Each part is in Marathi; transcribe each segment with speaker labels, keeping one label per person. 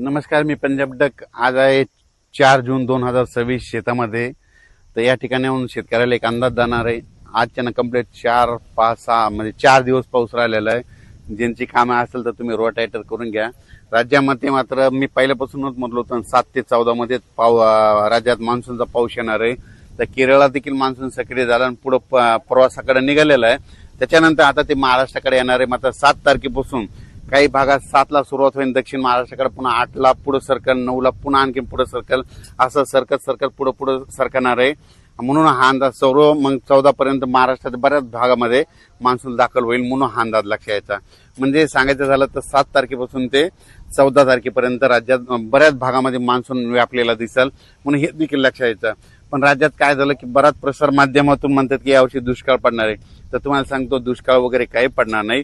Speaker 1: नमस्कार, मी पंजाब डक. आज आहे 4 जून 2026. शेतामध्ये तर या ठिकाणी येऊन शेतकऱ्याला एक अंदाज जाणार आहे. आजच्या कंप्लीट 4, 5, 6 म्हणजे 4 दिवस पाऊस राहिलेला आहे. ज्यांची कामं असेल तर तुम्ही रोटायटर करून घ्या. राज्यामध्ये मात्र मी पहिल्यापासूनच म्हटलं होतं 7 ते 14 मध्ये राज्यात मान्सूनचा पाऊस येणार आहे. तर केरळला देखील मान्सून सक्रिय झाला आणि पुढे प्रवासाकडे निघालेला आहे. त्याच्यानंतर आता ते महाराष्ट्राकडे येणार आहे. मात्र 7 तारखेपासून काही भागात 7 ला सुरुवात होईल, दक्षिण महाराष्ट्राकडे पुन्हा 8 ला पुढे सरकल, 9 ला पुन्हा आणखी पुढे सरकल, असं सरकत पुढे सरकणार आहे. म्हणून हा अंदाज सर्व मग 14 पर्यंत महाराष्ट्राच्या बऱ्याच भागामध्ये मान्सून दाखल होईल, म्हणून हा अंदाज लक्षात यायचा. म्हणजे सांगायचं झालं तर 7 तारखेपासून ते 14 तारखेपर्यंत राज्यात बऱ्याच भागामध्ये मान्सून व्यापलेला दिसेल, म्हणून हे देखील लक्षात यायचं. पण राज्यात काय झालं की बराच प्रसार माध्यमातून म्हणतात की यावर्षी दुष्काळ पडणार आहे. तर तुम्हाला सांगतो, दुष्काळ वगैरे काही पडणार नाही.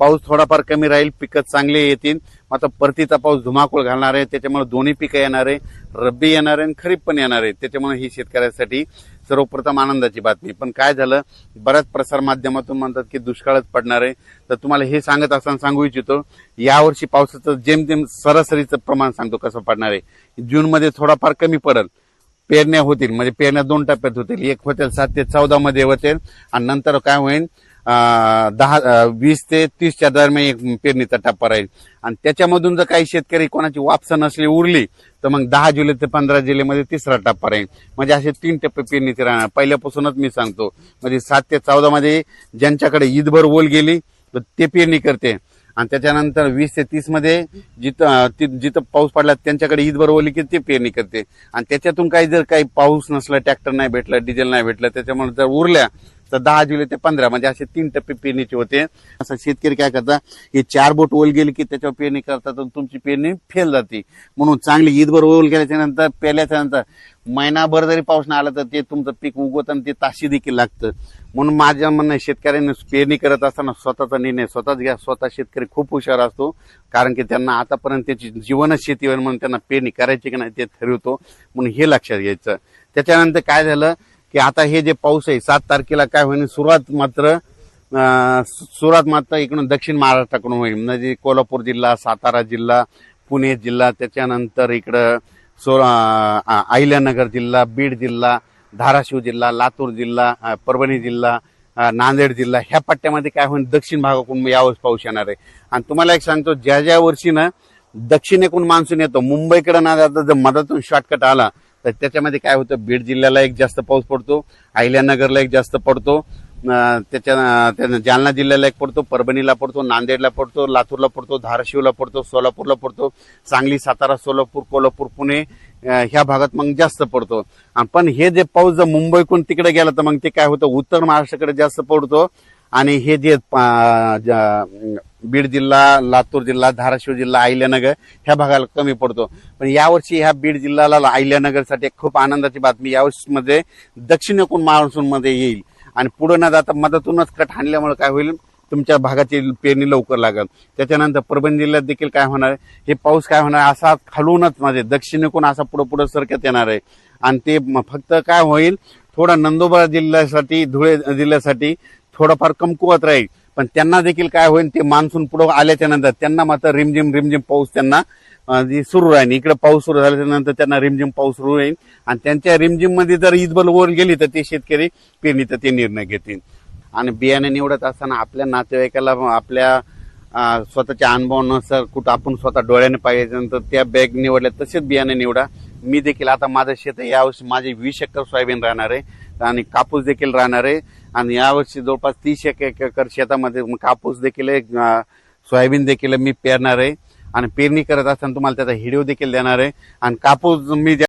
Speaker 1: पाऊस थोडाफार कमी राहील, पिकं चांगले येतील. मात्र परतीचा पाऊस धुमाकूळ घालणार आहे, त्याच्यामुळे दोन्ही पिकं येणार आहे, रब्बी येणार आहे आणि खरीप पण येणार आहे. त्याच्यामुळे ही शेतकऱ्यासाठी सर्वप्रथम आनंदाची बातमी. पण काय झालं, बऱ्याच प्रसार माध्यमातून म्हणतात की दुष्काळच पडणार आहे. तर तुम्हाला हे सांगत असताना सांगू इच्छितो, यावर्षी पावसाचं जेमतेम सरासरीचं प्रमाण सांगतो कसं पडणार आहे. जूनमध्ये थोडाफार कमी पडेल, पेरण्या होतील, म्हणजे पेरण्या 2 टप्प्यात होतील. एक होतील 7 ते 14 मध्ये होतील आणि नंतर काय होईल 20 ते 30च्या दरम्यान एक पेरणीचा टप्पा राहील. आणि त्याच्यामधून जर काही शेतकरी कोणाची वापसा नसली उरली तर मग 10 जुलै ते 15 जुलैमध्ये तिसरा टप्पा राहील. म्हणजे असे 3 टप्पे पेरणीचे राहणार. पहिल्यापासूनच मी सांगतो, म्हणजे 7 ते 14 मध्ये ज्यांच्याकडे ईदभर ओल गेली तर ते पेरणी करते, आणि त्याच्यानंतर 20 ते 30 मध्ये जिथं पाऊस पडला त्यांच्याकडे ईदभर ओली की ते पेरणी करते. आणि त्याच्यातून जर काही पाऊस नसला, ट्रॅक्टर नाही भेटला, डिझेल नाही भेटलं, त्याच्यामुळे जर उरल्या तर 10 जुलै ते 15 म्हणजे असे 3 टप्पे पेरणीचे होते. असं शेतकरी काय करतात, हे 4 बोट ओल गेली की त्याच्यावर पेरणी करतात, तुमची पेरणी फेल जाते. म्हणून चांगली ईदभर ओल गेल्याच्या नंतर, पेरल्याच्या नंतर महिनाभर जरी पाऊस नाही आला तर ते तुमचं पीक उगवत आणि ते ताशी देखील लागतं. म्हणून माझ्या म्हणणं, शेतकऱ्यांनी पेरणी करत असताना स्वतःचा निर्णय स्वतःच घ्या. स्वतः शेतकरी खूप हुशार असतो, कारण की त्यांना आतापर्यंत त्याची जीवनच शेतीवर म्हणून त्यांना पेरणी करायची की नाही ते ठरवतो. म्हणून हे लक्षात घ्यायचं. त्याच्यानंतर काय झालं की आता हे जे पाऊस आहे 7 तारखेला काय होईल, सुरुवात मात्र इकडून दक्षिण महाराष्ट्राकडून होईल. म्हणजे कोल्हापूर जिल्हा, सातारा जिल्हा, पुणे जिल्हा, त्याच्यानंतर इकडं अहिल्यानगर जिल्हा, बीड जिल्हा, धाराशिव जिल्हा, लातूर जिल्हा, परभणी जिल्हा, नांदेड जिल्हा, ह्या पट्ट्यामध्ये काय होईल, दक्षिण भागाकडून यावेळेस पाऊस येणार आहे. आणि तुम्हाला एक सांगतो, ज्या वर्षी ना दक्षिणेकडून मान्सून येतो, मुंबईकडे ना जाता जर मधातून शॉर्टकट आला तर त्याच्यामध्ये काय होतं, बीड जिल्ह्याला एक जास्त पाऊस पडतो, अहिल्यानगरला एक जास्त पडतो, त्याच्या जालना जिल्ह्याला एक पडतो, परभणीला पडतो, नांदेडला पडतो, लातूरला पडतो, धाराशिवला पडतो, सोलापूरला पडतो, सांगली, सातारा, सोलापूर, कोल्हापूर, पुणे ह्या भागात मग जास्त पडतो. पण हे जे पाऊस जर मुंबईकडून तिकडे गेला तर मग ते काय होतं, उत्तर महाराष्ट्राकडे जास्त पडतो. आणि हे जे बीड जिल्हा, लातूर जिल्हा, धाराशिव जिल्हा, अहिल्यानगर ह्या भागाला कमी पडतो. पण यावर्षी ह्या बीड जिल्ह्याला, अहिल्यानगरसाठी खूप आनंदाची बातमी, यावर्षी मध्ये दक्षिणेकडून मान्सून मध्ये येईल आणि पुढे न जाता मधातूनच कट हाणल्यामुळे काय होईल, तुमच्या भागाची पेरणी लवकर लागेल. त्याच्यानंतर परभणी जिल्ह्यात देखील काय होणार, हे पाऊस काय होणार, असा खालूनच म्हणजे दक्षिणेकडून असा पुढे सरकत येणार आहे. आणि ते फक्त काय होईल, थोडा नंदुरबार जिल्ह्यासाठी, धुळे जिल्ह्यासाठी थोडाफार कमकुवत राहील. पण त्यांना देखील काय होईल, ते मान्सून पुढे आल्याच्या नंतर त्यांना मात्र रिमझिम पाऊस त्यांना सुरू राहील. इकडे पाऊस सुरू झाल्याच्या नंतर त्यांना रिमझिम पाऊस सुरू राहील. आणि त्यांच्या रिमझिम मध्ये जर ईदभर ओल गेली तर ते शेतकरी पेरणीचा ते निर्णय घेतील. आणि बियाणे निवडत असताना आपल्या नातेवाईकाला, आपल्या स्वतःच्या अनुभवानुसार कुठं आपण स्वतः डोळ्याने पाहिजे नंतर त्या बॅग निवडल्या तसेच बियाणे निवडा. मी देखील आता माझं शेत आहे, यावर्षी माझे 20 एकर सोयाबीन राहणार आहे आणि कापूस देखील राहणार आहे. आणि यावर्षी जवळपास 30 एकर शेतामध्ये कापूस देखील आहे, सोयाबीन देखील मी पेरणार आहे. आणि पेरणी करत असताना तुम्हाला त्याचा व्हिडिओ देखील देणार आहे. आणि कापूस मी